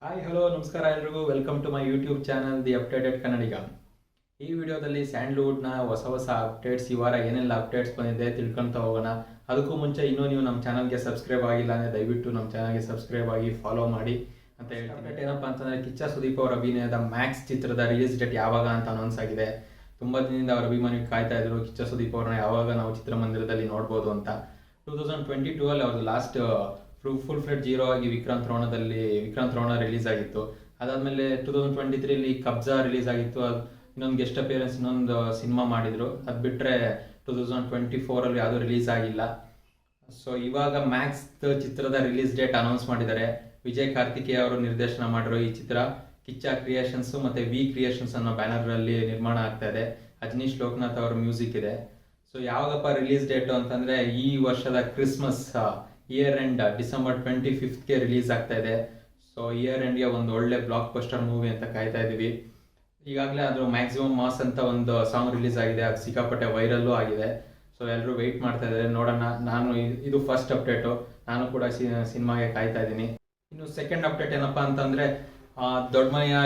Hi hello ನಮಸ್ಕಾರ ಎಲ್ರಿಗೂ welcome to my YouTube channel the updated Kannadiga. ಈ ವಿಡಿಯೋದಲ್ಲಿ ಸ್ಯಾಂಡ್ಲ್ವುಡ್ನ ಹೊಸ ಅಪ್ಡೇಟ್ಸ್, ಈ ವಾರ ಏನೆಲ್ಲ ಅಪ್ಡೇಟ್ಸ್ ಬಂದಿದೆ ತಿಳ್ಕೊಳ್ತಾ ಹೋಗೋಣ. ಅದಕ್ಕೂ ಮುಂಚೆ ಇನ್ನೂ ನೀವು ನಮ್ಮ ಚಾನಲ್ಗೆ ಸಬ್ಸ್ಕ್ರೈಬ್ ಆಗಿಲ್ಲ ಅಂದರೆ ದಯವಿಟ್ಟು ನಮ್ಮ ಚಾನಲ್ಗೆ ಸಬ್ಸ್ಕ್ರೈಬ್ ಆಗಿ ಫಾಲೋ ಮಾಡಿ ಅಂತ ಹೇಳ್ತೀನಿ. ಅಪ್ಡೇಟ್ ಏನಪ್ಪ ಅಂತಂದರೆ ಕಿಚ್ಚ ಸುದೀಪ್ ಅವರ ಅಭಿನಯದ ಮ್ಯಾಕ್ಸ್ ಚಿತ್ರದ ರಿಲೀಸ್ ಡೇಟ್ ಯಾವಾಗ ಅಂತ ಅನೌನ್ಸ್ ಆಗಿದೆ. ತುಂಬ ದಿನದಿಂದ ಅವರ ಅಭಿಮಾನಿಗಳು ಕಾಯ್ತಾ ಇದ್ರು ಕಿಚ್ಚ ಸುದೀಪ್ ಅವ್ರನ್ನ ಯಾವಾಗ ನಾವು ಚಿತ್ರಮಂದಿರದಲ್ಲಿ ನೋಡ್ಬೋದು ಅಂತ. 2022 ಅಲ್ಲಿ ಅವ್ರದ್ದು ಲಾಸ್ಟ್ ಫುಲ್ ಫ್ಲೆಡ್ ಜೀರೋ ಆಗಿ ವಿಕ್ರಾಂತ್ ರೋಣ ರಿಲೀಸ್ ಆಗಿತ್ತು. ಅದಾದಮೇಲೆ 2023 ಕಬ್ಜಾ ರಿಲೀಸ್ ಆಗಿತ್ತು. ಅದು ಇನ್ನೊಂದು ಗೆಸ್ಟ್ ಅಪಿಯರೆನ್ಸ್ ಇನ್ನೊಂದು ಸಿನಿಮಾ ಮಾಡಿದ್ರು. ಅದು ಬಿಟ್ಟರೆ 2024 ಯಾವುದೂ ರಿಲೀಸ್ ಆಗಿಲ್ಲ. ಸೊ ಇವಾಗ ಮ್ಯಾಕ್ಸ್ ಚಿತ್ರದ ರಿಲೀಸ್ ಡೇಟ್ ಅನೌನ್ಸ್ ಮಾಡಿದ್ದಾರೆ. ವಿಜಯ್ ಕಾರ್ತಿಕೇಯ ಅವರು ನಿರ್ದೇಶನ ಮಾಡಿರೋ ಈ ಚಿತ್ರ ಕಿಚ್ಚ ಕ್ರಿಯೇಷನ್ಸ್ ಮತ್ತು ವಿ ಕ್ರಿಯೇಷನ್ಸ್ ಅನ್ನೋ ಬ್ಯಾನರಲ್ಲಿ ನಿರ್ಮಾಣ ಆಗ್ತಾ ಇದೆ. ಅಜನೀಶ್ ಲೋಕನಾಥ್ ಅವರ ಮ್ಯೂಸಿಕ್ ಇದೆ. ಸೊ ಯಾವಾಗಪ್ಪ ರಿಲೀಸ್ ಡೇಟು ಅಂತಂದರೆ ಈ ವರ್ಷದ ಕ್ರಿಸ್ಮಸ್ ಇಯರ್ ಎಂಡ್ ಡಿಸೆಂಬರ್ 25ಗೆ ರಿಲೀಸ್ ಆಗ್ತಾ ಇದೆ. ಸೊ ಇಯರ್ ಎಂಡ್ಗೆ ಒಂದು ಒಳ್ಳೆ ಬ್ಲಾಕ್ ಬಸ್ಟರ್ ಮೂವಿ ಅಂತ ಕಾಯ್ತಾ ಇದ್ದೀವಿ. ಈಗಾಗಲೇ ಅದು ಮ್ಯಾಕ್ಸಿಮಮ್ ಮಾಸ್ ಅಂತ ಒಂದು ಸಾಂಗ್ ರಿಲೀಸ್ ಆಗಿದೆ. ಅದು ಸಿಕ್ಕಾಪಟ್ಟೆ ವೈರಲ್ಲೂ ಆಗಿದೆ. ಸೊ ಎಲ್ಲರೂ ವೆಯ್ಟ್ ಮಾಡ್ತಾ ಇದ್ದಾರೆ, ನೋಡೋಣ. ಇದು ಫಸ್ಟ್ ಅಪ್ಡೇಟು. ನಾನು ಕೂಡ ಸಿನಿಮಾಗೆ ಕಾಯ್ತಾ ಇದ್ದೀನಿ. ಇನ್ನು ಸೆಕೆಂಡ್ ಅಪ್ಡೇಟ್ ಏನಪ್ಪ ಅಂತಂದರೆ ದೊಡ್ಡಮನೆಯ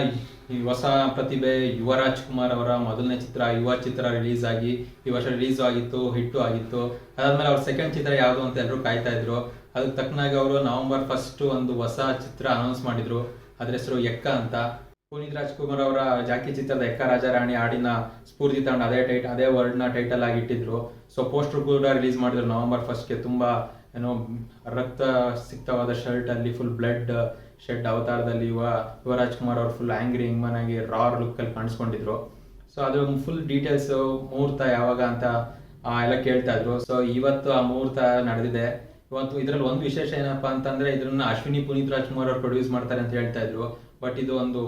ಈ ಹೊಸ ಪ್ರತಿಭೆ ಯುವರಾಜ್ ಕುಮಾರ್ ಅವರ ಮೊದಲನೇ ಚಿತ್ರ ಯುವ ಚಿತ್ರ ರಿಲೀಸ್ ಆಗಿ ಈ ವರ್ಷ ರಿಲೀಸ್ ಆಗಿತ್ತು, ಹಿಟ್ಟು ಆಗಿತ್ತು. ಅದಾದಮೇಲೆ ಅವ್ರ ಸೆಕೆಂಡ್ ಚಿತ್ರ ಯಾವುದು ಅಂತ ಎಲ್ಲರೂ ಕಾಯ್ತಾ ಇದ್ರು. ಅದಕ್ಕೆ ತಕ್ಕನಾಗಿ ಅವರು ನವೆಂಬರ್ 1 ಒಂದು ಹೊಸ ಚಿತ್ರ ಅನೌನ್ಸ್ ಮಾಡಿದ್ರು. ಅದ್ರ ಹೆಸರು ಎಕ್ಕ ಅಂತ. ಪುನೀತ್ ರಾಜ್ಕುಮಾರ್ ಅವರ ಜಾಕಿ ಚಿತ್ರದ ಎಕ್ಕ ರಾಜಾರಾಣಿ ಹಾಡಿನ ಸ್ಫೂರ್ತಿ ತಗೊಂಡು ಅದೇ ವರ್ಡ್ನ ಟೈಟಲ್ ಆಗಿ ಇಟ್ಟಿದ್ರು. ಸೊ ಪೋಸ್ಟರ್ ಕೂಡ ರಿಲೀಸ್ ಮಾಡಿದ್ರು ನವೆಂಬರ್ 1ಗೆ. ತುಂಬ ರಕ್ತ ಸಿಕ್ತವಾದ ಶರ್ಟಲ್ಲಿ ಫುಲ್ ಬ್ಲಡ್ ಶೆಡ್ ಅವತಾರದಲ್ಲಿ ಯುವರಾಜ್ ಕುಮಾರ್ ಅವರು ಫುಲ್ ಆಂಗ್ರಿ ಇಂಗ್ಮನಾಗಿ ರಾರ್ ಲುಕ್ಕಲ್ಲಿ ಕಾಣಿಸ್ಕೊಂಡಿದ್ರು. ಸೊ ಅದು ಫುಲ್ ಡೀಟೇಲ್ಸು ಮುಹೂರ್ತ ಯಾವಾಗ ಅಂತ ಎಲ್ಲ ಕೇಳ್ತಾ ಇದ್ರು. ಸೊ ಇವತ್ತು ಆ ಮುಹೂರ್ತ ನಡೆದಿದೆ. ಇವತ್ತು ಇದರಲ್ಲಿ ಒಂದು ವಿಶೇಷ ಏನಪ್ಪ ಅಂತಂದರೆ ಇದನ್ನ ಅಶ್ವಿನಿ ಪುನೀತ್ ರಾಜ್ಕುಮಾರ್ ಅವರು ಪ್ರೊಡ್ಯೂಸ್ ಮಾಡ್ತಾರೆ ಅಂತ ಹೇಳ್ತಾ ಇದ್ರು. ಬಟ್ ಇದು ಒಂದು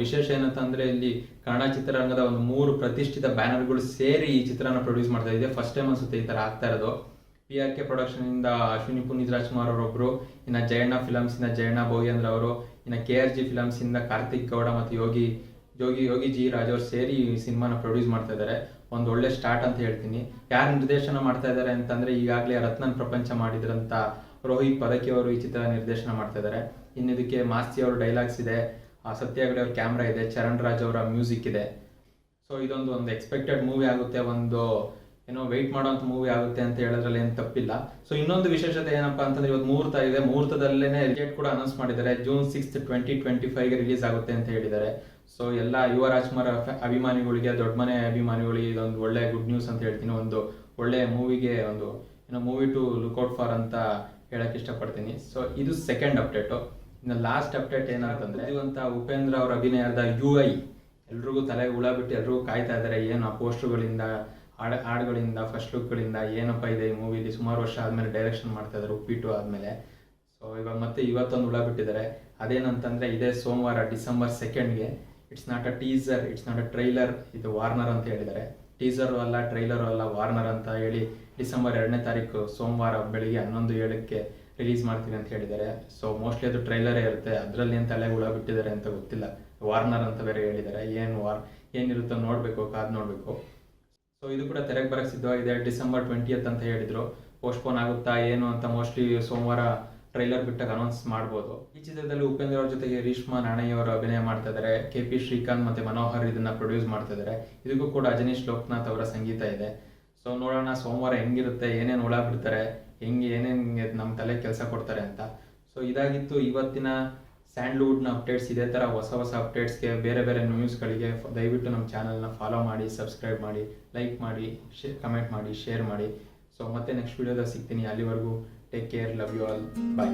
ವಿಶೇಷ ಏನಂತಂದರೆ ಇಲ್ಲಿ ಕನ್ನಡ ಚಿತ್ರರಂಗದ ಒಂದು 3 ಪ್ರತಿಷ್ಠಿತ ಬ್ಯಾನರ್ಗಳು ಸೇರಿ ಈ ಚಿತ್ರನ ಪ್ರೊಡ್ಯೂಸ್ ಮಾಡ್ತಾ ಇದೆ. ಫಸ್ಟ್ ಟೈಮ್ ಅನ್ಸುತ್ತೆ ಈ ಥರ ಆಗ್ತಾ ಇರೋದು. PRK ಪ್ರೊಡಕ್ಷನಿಂದ ಅಶ್ವಿನಿ ಪುನೀತ್ ರಾಜ್ಕುಮಾರ್ ಅವರೊಬ್ಬರು, ಇನ್ನು ಜಯಣ್ಣ ಫಿಲಮ್ಸಿಂದ ಜಯಣ್ಣ ಭೋಗೇಂದ್ರ ಅವರು, ಇನ್ನು KRG ಫಿಲಮ್ಸಿಂದ ಕಾರ್ತಿಕ್ ಗೌಡ ಮತ್ತು ಯೋಗಿ ಜಿ ರಾಜ್ ಅವರು ಸೇರಿ ಈ ಸಿನಿಮಾನ ಪ್ರೊಡ್ಯೂಸ್ ಮಾಡ್ತಾ ಇದ್ದಾರೆ. ಒಂದು ಒಳ್ಳೆ ಸ್ಟಾರ್ಟ್ ಅಂತ ಹೇಳ್ತೀನಿ. ಯಾರು ನಿರ್ದೇಶನ ಮಾಡ್ತಾ ಇದ್ದಾರೆ ಅಂತಂದರೆ ಈಗಾಗಲೇ ರತ್ನನ್ ಪ್ರಪಂಚ ಮಾಡಿದ್ರಂಥ ರೋಹಿತ್ ಪದಕಿ ಅವರು ಈ ಚಿತ್ರ ನಿರ್ದೇಶನ ಮಾಡ್ತಾ ಇದ್ದಾರೆ. ಇನ್ನು ಇದಕ್ಕೆ ಮಾಸ್ತಿ ಅವ್ರ ಡೈಲಾಗ್ಸ್ ಇದೆ, ಸತ್ಯ ಹೆಗಡೆ ಅವ್ರ ಕ್ಯಾಮ್ರಾ ಇದೆ, ಚರಣ್ ರಾಜ್ ಅವರ ಮ್ಯೂಸಿಕ್ ಇದೆ. ಸೊ ಇದೊಂದು ಎಕ್ಸ್ಪೆಕ್ಟೆಡ್ ಮೂವಿ ಆಗುತ್ತೆ, ಒಂದು ವೆಯ್ಟ್ ಮಾಡೋಂಥ ಮೂವಿ ಆಗುತ್ತೆ ಅಂತ ಹೇಳೋದ್ರಲ್ಲಿ ಏನು ತಪ್ಪಿಲ್ಲ. ಸೊ ಇನ್ನೊಂದು ವಿಶೇಷತೆ ಏನಪ್ಪ ಅಂತಂದ್ರೆ ಇವತ್ತು ಮುಹೂರ್ತ ಇದೆ. ಮುಹೂರ್ತದಲ್ಲೇ ಡೇಟ್ ಕೂಡ ಅನೌನ್ಸ್ ಮಾಡಿದ್ದಾರೆ. ಜೂನ್ 6, 2025ಗೆ ರಿಲೀಸ್ ಆಗುತ್ತೆ ಅಂತ ಹೇಳಿದ್ದಾರೆ. ಸೊ ಎಲ್ಲ ಯುವ ರಾಜ್ಕುಮಾರ್ ಅಭಿಮಾನಿಗಳಿಗೆ, ದೊಡ್ಡ ಮನೆ ಅಭಿಮಾನಿಗಳಿಗೆ ಇದೊಂದು ಒಳ್ಳೆ ಗುಡ್ ನ್ಯೂಸ್ ಅಂತ ಹೇಳ್ತೀನಿ. ಒಂದು ಒಳ್ಳೆ ಮೂವಿಗೆ ಮೂವಿ ಟು ಲುಕ್ಔಟ್ ಫಾರ್ ಅಂತ ಹೇಳಕ್ಕೆ ಇಷ್ಟಪಡ್ತೀನಿ. ಸೊ ಇದು ಸೆಕೆಂಡ್ ಅಪ್ಡೇಟು. ಇನ್ನು ಲಾಸ್ಟ್ ಅಪ್ಡೇಟ್ ಏನಂತಂದ್ರೆ ಉಪೇಂದ್ರ ಅವರ ಅಭಿನಯದ UI ಎಲ್ರಿಗೂ ತಲೆಗೆ ಹುಳ ಬಿಟ್ಟು ಎಲ್ರಿಗೂ ಕಾಯ್ತಾ ಇದ್ದಾರೆ. ಏನು ಆ ಪೋಸ್ಟರ್ಗಳಿಂದ ಹಾಡುಗಳಿಂದ ಫಸ್ಟ್ ಲುಕ್ಗಳಿಂದ ಏನಪ್ಪ ಇದೆ ಈ ಮೂವಿಲಿ. ಸುಮಾರು ವರ್ಷ ಆದಮೇಲೆ ಡೈರೆಕ್ಷನ್ ಮಾಡ್ತಾ ಇದ್ದಾರೆ ಉಪ್ಪಿಟ್ಟು ಆದಮೇಲೆ. ಸೊ ಇವಾಗ ಮತ್ತೆ ಇವತ್ತೊಂದು ಹುಳ ಬಿಟ್ಟಿದ್ದಾರೆ. ಅದೇನಂತಂದರೆ ಇದೇ ಸೋಮವಾರ ಡಿಸೆಂಬರ್ 2ಗೆ it's not a teaser, it's not a trailer, ಇದು ವಾರ್ನರ್ ಅಂತ ಹೇಳಿದ್ದಾರೆ. ಟೀಸರು ಅಲ್ಲ, ಟ್ರೈಲರು ಅಲ್ಲ, ವಾರ್ನರ್ ಅಂತ ಹೇಳಿ ಡಿಸೆಂಬರ್ 2ನೇ ತಾರೀಕು ಸೋಮವಾರ ಬೆಳಿಗ್ಗೆ 11:07ಕ್ಕೆ ರಿಲೀಸ್ ಮಾಡ್ತೀವಿ ಅಂತ ಹೇಳಿದ್ದಾರೆ. ಸೊ ಮೋಸ್ಟ್ಲಿ ಅದು ಟ್ರೈಲರೇ ಇರುತ್ತೆ. ಅದರಲ್ಲಿ ಏನು ತಲೆಗೆ ಹುಳ ಬಿಟ್ಟಿದ್ದಾರೆ ಅಂತ ಗೊತ್ತಿಲ್ಲ. ವಾರ್ನರ್ ಅಂತ ಬೇರೆ ಹೇಳಿದ್ದಾರೆ. ಏನಿರುತ್ತೋ ನೋಡಬೇಕು, ಕಾದು ನೋಡಬೇಕು. ಸೊ ಇದು ಕೂಡ ತೆರೆಗೆ ಬರೋಕ್ಕೆ ಸಿದ್ಧವಾಗಿದೆ. ಡಿಸೆಂಬರ್ 20th ಅಂತ ಹೇಳಿದರು. ಪೋಸ್ಟ್ಪೋನ್ ಆಗುತ್ತಾ ಏನು ಅಂತ ಮೋಸ್ಟ್ಲಿ ಸೋಮವಾರ ಟ್ರೈಲರ್ ಬಿಟ್ಟಾಗ ಅನೌನ್ಸ್ ಮಾಡ್ಬೋದು. ಈ ಚಿತ್ರದಲ್ಲಿ ಉಪೇಂದ್ರ ಅವ್ರ ಜೊತೆಗೆ ರೇಷ್ಮಾ ನಾಣಯ್ಯ ಅವರು ಅಭಿನಯ ಮಾಡ್ತಾ ಇದ್ದಾರೆ. KP ಶ್ರೀಕಾಂತ್ ಮತ್ತು ಮನೋಹರ್ ಇದನ್ನು ಪ್ರೊಡ್ಯೂಸ್ ಮಾಡ್ತಾ ಇದ್ದಾರೆ. ಇದಕ್ಕೂ ಕೂಡ ಅಜನೀಶ್ ಲೋಕನಾಥ್ ಅವರ ಸಂಗೀತ ಇದೆ. ಸೊ ನೋಡೋಣ ಸೋಮವಾರ ಹೆಂಗಿರುತ್ತೆ, ಏನೇನು ಹುಳ ಬಿಡ್ತಾರೆ, ಏನೇನು ನಮ್ಮ ತಲೆ ಕೆಲಸ ಕೊಡ್ತಾರೆ ಅಂತ. ಸೊ ಇದಾಗಿತ್ತು ಇವತ್ತಿನ ಸ್ಯಾಂಡ್ಲ್ವುಡ್ನ ಅಪ್ಡೇಟ್ಸ್. ಇದೇ ಥರ ಹೊಸ ಅಪ್ಡೇಟ್ಸ್ಗೆ, ಬೇರೆ ನ್ಯೂಸ್ಗಳಿಗೆ ದಯವಿಟ್ಟು ನಮ್ಮ ಚಾನಲ್ನ ಫಾಲೋ ಮಾಡಿ, ಸಬ್ಸ್ಕ್ರೈಬ್ ಮಾಡಿ, ಲೈಕ್ ಮಾಡಿ, ಕಮೆಂಟ್ ಮಾಡಿ, ಶೇರ್ ಮಾಡಿ. ಸೊ ಮತ್ತೆ ನೆಕ್ಸ್ಟ್ ವಿಡಿಯೋದಲ್ಲಿ ಸಿಗ್ತೀನಿ. ಅಲ್ಲಿವರೆಗೂ take care, love you all, bye.